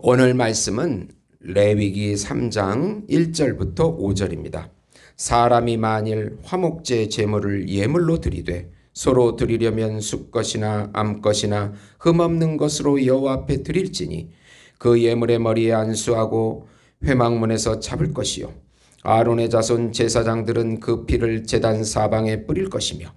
오늘 말씀은 레위기 3장 1절부터 5절입니다. 사람이 만일 화목제 제물을 예물로 드리되 서로 드리려면 숫것이나 암것이나 흠없는 것으로 여호와 앞에 드릴지니 그 예물의 머리에 안수하고 회막문에서 잡을 것이요 아론의 자손 제사장들은 그 피를 제단 사방에 뿌릴 것이며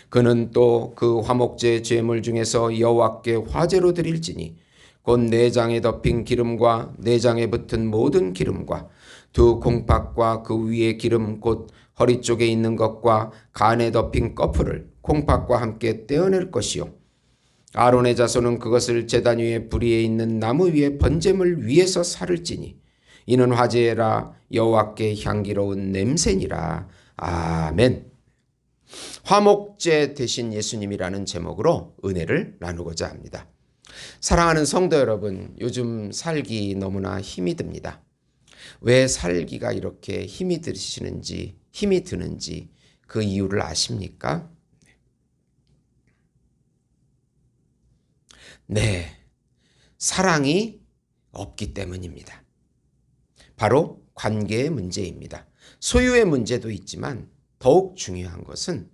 그는 또 그 화목제 제물 중에서 여호와께 화제로 드릴지니 곧 내장에 덮인 기름과 내장에 붙은 모든 기름과 두 콩팥과 그 위에 기름 곧 허리 쪽에 있는 것과 간에 덮인 꺼풀을 콩팥과 함께 떼어낼 것이요 아론의 자손은 그것을 제단 위에 불 위에 있는 나무 위에 번제물 위에서 살을 찌니 이는 화제라 여호와께 향기로운 냄새니라. 아멘. 화목제 대신 예수님이라는 제목으로 은혜를 나누고자 합니다. 사랑하는 성도 여러분, 요즘 살기 너무나 힘이 듭니다. 왜 살기가 이렇게 힘이 드는지 그 이유를 아십니까? 네, 사랑이 없기 때문입니다. 바로 관계의 문제입니다. 소유의 문제도 있지만 더욱 중요한 것은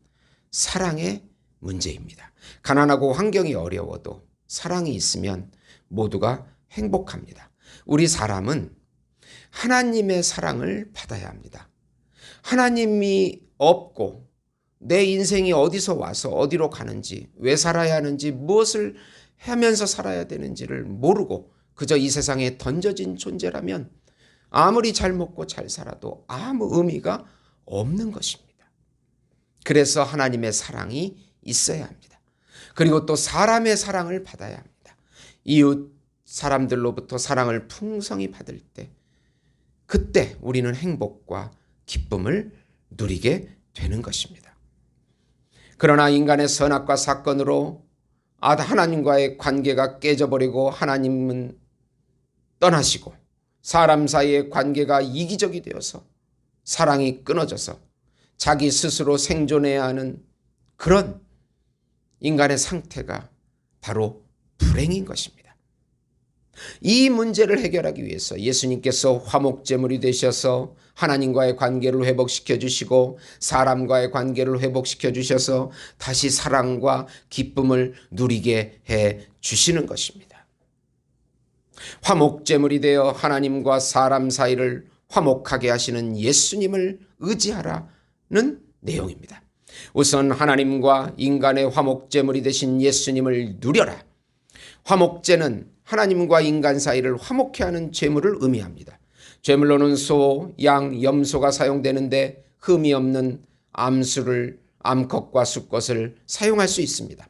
사랑의 문제입니다. 가난하고 환경이 어려워도 사랑이 있으면 모두가 행복합니다. 우리 사람은 하나님의 사랑을 받아야 합니다. 하나님이 없고 내 인생이 어디서 와서 어디로 가는지, 왜 살아야 하는지, 무엇을 하면서 살아야 되는지를 모르고 그저 이 세상에 던져진 존재라면 아무리 잘 먹고 잘 살아도 아무 의미가 없는 것입니다. 그래서 하나님의 사랑이 있어야 합니다. 그리고 또 사람의 사랑을 받아야 합니다. 이웃 사람들로부터 사랑을 풍성히 받을 때 그때 우리는 행복과 기쁨을 누리게 되는 것입니다. 그러나 인간의 선악과 사건으로 하나님과의 관계가 깨져버리고 하나님은 떠나시고 사람 사이의 관계가 이기적이 되어서 사랑이 끊어져서 자기 스스로 생존해야 하는 그런 인간의 상태가 바로 불행인 것입니다. 이 문제를 해결하기 위해서 예수님께서 화목제물이 되셔서 하나님과의 관계를 회복시켜 주시고 사람과의 관계를 회복시켜 주셔서 다시 사랑과 기쁨을 누리게 해 주시는 것입니다. 화목제물이 되어 하나님과 사람 사이를 화목하게 하시는 예수님을 의지하라는 내용입니다. 우선 하나님과 인간의 화목제물이 되신 예수님을 누려라. 화목제는 하나님과 인간 사이를 화목케 하는 제물을 의미합니다. 제물로는 소, 양, 염소가 사용되는데 흠이 없는 암컷과 숫것을 사용할 수 있습니다.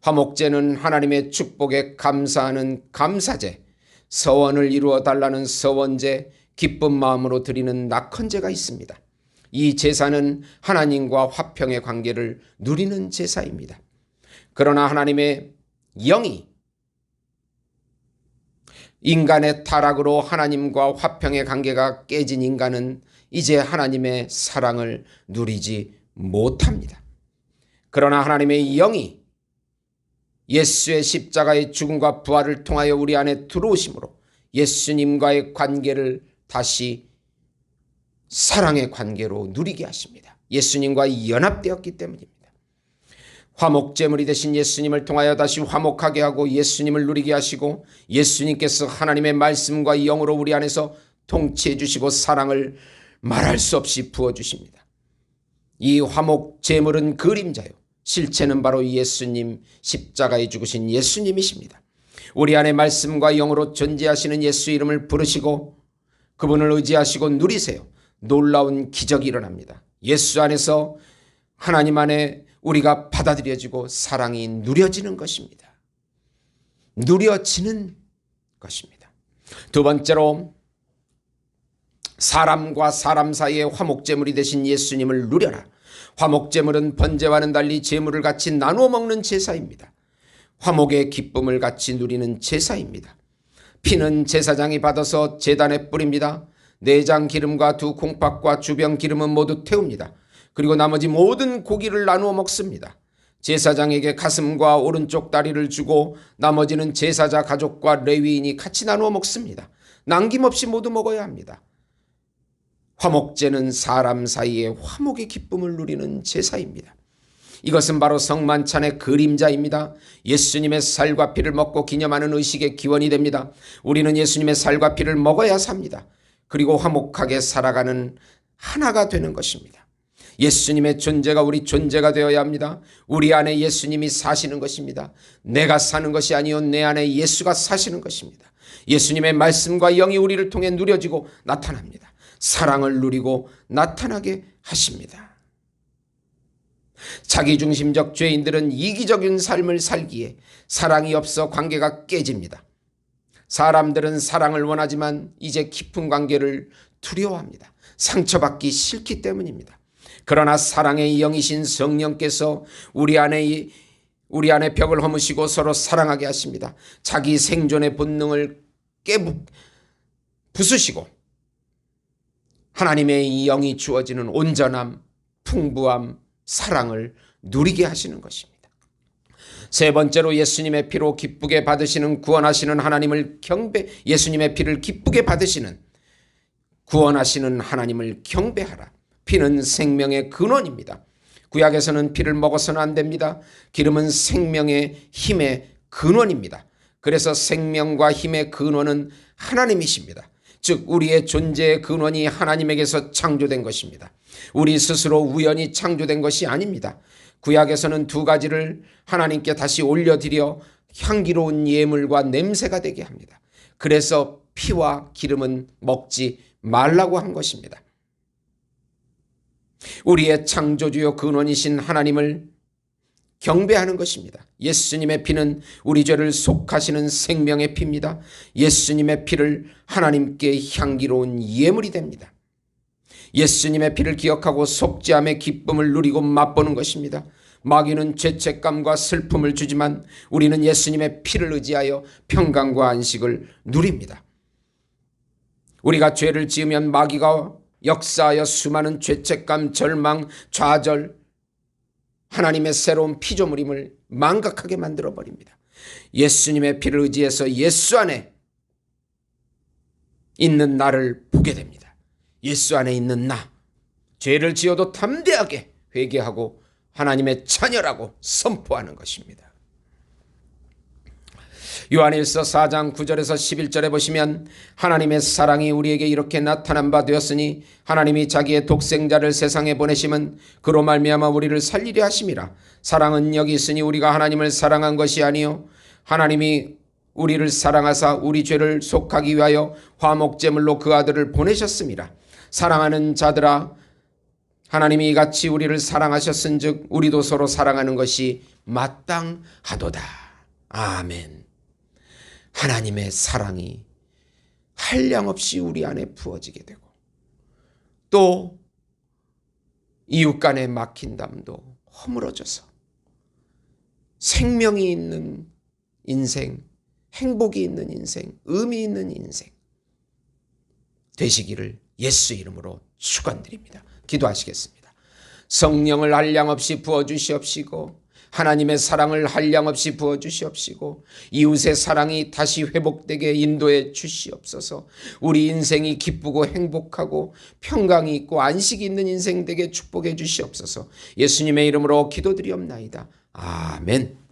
화목제는 하나님의 축복에 감사하는 감사제, 서원을 이루어 달라는 서원제, 기쁜 마음으로 드리는 낙헌제가 있습니다. 이 제사는 하나님과 화평의 관계를 누리는 제사입니다. 그러나 하나님의 영이 인간의 타락으로 하나님과 화평의 관계가 깨진 인간은 이제 하나님의 사랑을 누리지 못합니다. 그러나 하나님의 영이 예수의 십자가의 죽음과 부활을 통하여 우리 안에 들어오심으로 예수님과의 관계를 다시 사랑의 관계로 누리게 하십니다. 예수님과 연합되었기 때문입니다. 화목제물이 되신 예수님을 통하여 다시 화목하게 하고 예수님을 누리게 하시고 예수님께서 하나님의 말씀과 영으로 우리 안에서 통치해 주시고 사랑을 말할 수 없이 부어주십니다. 이 화목제물은 그림자요 실체는 바로 예수님, 십자가에 죽으신 예수님이십니다. 우리 안에 말씀과 영으로 존재하시는 예수 이름을 부르시고 그분을 의지하시고 누리세요. 놀라운 기적이 일어납니다. 예수 안에서 하나님 안에 우리가 받아들여지고 사랑이 누려지는 것입니다. 누려지는 것입니다. 두 번째로 사람과 사람 사이의 화목제물이 되신 예수님을 누려라. 화목제물은 번제와는 달리 제물을 같이 나누어 먹는 제사입니다. 화목의 기쁨을 같이 누리는 제사입니다. 피는 제사장이 받아서 제단에 뿌립니다. 내장 기름과 두 콩팥과 주변 기름은 모두 태웁니다. 그리고 나머지 모든 고기를 나누어 먹습니다. 제사장에게 가슴과 오른쪽 다리를 주고 나머지는 제사자 가족과 레위인이 같이 나누어 먹습니다. 남김없이 모두 먹어야 합니다. 화목제는 사람 사이에 화목의 기쁨을 누리는 제사입니다. 이것은 바로 성만찬의 그림자입니다. 예수님의 살과 피를 먹고 기념하는 의식의 기원이 됩니다. 우리는 예수님의 살과 피를 먹어야 삽니다. 그리고 화목하게 살아가는 하나가 되는 것입니다. 예수님의 존재가 우리 존재가 되어야 합니다. 우리 안에 예수님이 사시는 것입니다. 내가 사는 것이 아니요 내 안에 예수가 사시는 것입니다. 예수님의 말씀과 영이 우리를 통해 누려지고 나타납니다. 사랑을 누리고 나타나게 하십니다. 자기중심적 죄인들은 이기적인 삶을 살기에 사랑이 없어 관계가 깨집니다. 사람들은 사랑을 원하지만 이제 깊은 관계를 두려워합니다. 상처받기 싫기 때문입니다. 그러나 사랑의 영이신 성령께서 우리 안에 벽을 허무시고 서로 사랑하게 하십니다. 자기 생존의 본능을 부수시고 하나님의 영이 주어지는 온전함, 풍부함, 사랑을 누리게 하시는 것입니다. 세 번째로 예수님의 피로 기쁘게 받으시는 구원하시는 하나님을 예수님의 피를 기쁘게 받으시는 구원하시는 하나님을 경배하라. 피는 생명의 근원입니다. 구약에서는 피를 먹어서는 안 됩니다. 기름은 생명의 힘의 근원입니다. 그래서 생명과 힘의 근원은 하나님이십니다. 즉 우리의 존재의 근원이 하나님에게서 창조된 것입니다. 우리 스스로 우연히 창조된 것이 아닙니다. 구약에서는 두 가지를 하나님께 다시 올려드려 향기로운 예물과 냄새가 되게 합니다. 그래서 피와 기름은 먹지 말라고 한 것입니다. 우리의 창조주요 근원이신 하나님을 경배하는 것입니다. 예수님의 피는 우리 죄를 속하시는 생명의 피입니다. 예수님의 피를 하나님께 향기로운 예물이 됩니다. 예수님의 피를 기억하고 속죄함의 기쁨을 누리고 맛보는 것입니다. 마귀는 죄책감과 슬픔을 주지만 우리는 예수님의 피를 의지하여 평강과 안식을 누립니다. 우리가 죄를 지으면 마귀가 역사하여 수많은 죄책감, 절망, 좌절, 하나님의 새로운 피조물임을 망각하게 만들어버립니다. 예수님의 피를 의지해서 예수 안에 있는 나를 보게 됩니다. 예수 안에 있는 나, 죄를 지어도 담대하게 회개하고 하나님의 자녀라고 선포하는 것입니다. 요한일서 4장 9절에서 11절에 보시면 하나님의 사랑이 우리에게 이렇게 나타난 바 되었으니 하나님이 자기의 독생자를 세상에 보내심은 그로 말미암아 우리를 살리려 하심이라. 사랑은 여기 있으니 우리가 하나님을 사랑한 것이 아니요 하나님이 우리를 사랑하사 우리 죄를 속하기 위하여 화목제물로 그 아들을 보내셨습니다. 사랑하는 자들아, 하나님이 이같이 우리를 사랑하셨은즉 우리도 서로 사랑하는 것이 마땅하도다. 아멘. 하나님의 사랑이 한량없이 우리 안에 부어지게 되고 또 이웃 간의 막힌 담도 허물어져서 생명이 있는 인생, 행복이 있는 인생, 의미 있는 인생 되시기를 예수 이름으로 축원드립니다. 기도하시겠습니다. 성령을 한량없이 부어주시옵시고 하나님의 사랑을 한량없이 부어주시옵시고 이웃의 사랑이 다시 회복되게 인도해 주시옵소서. 우리 인생이 기쁘고 행복하고 평강이 있고 안식이 있는 인생 되게 축복해 주시옵소서. 예수님의 이름으로 기도드리옵나이다. 아멘.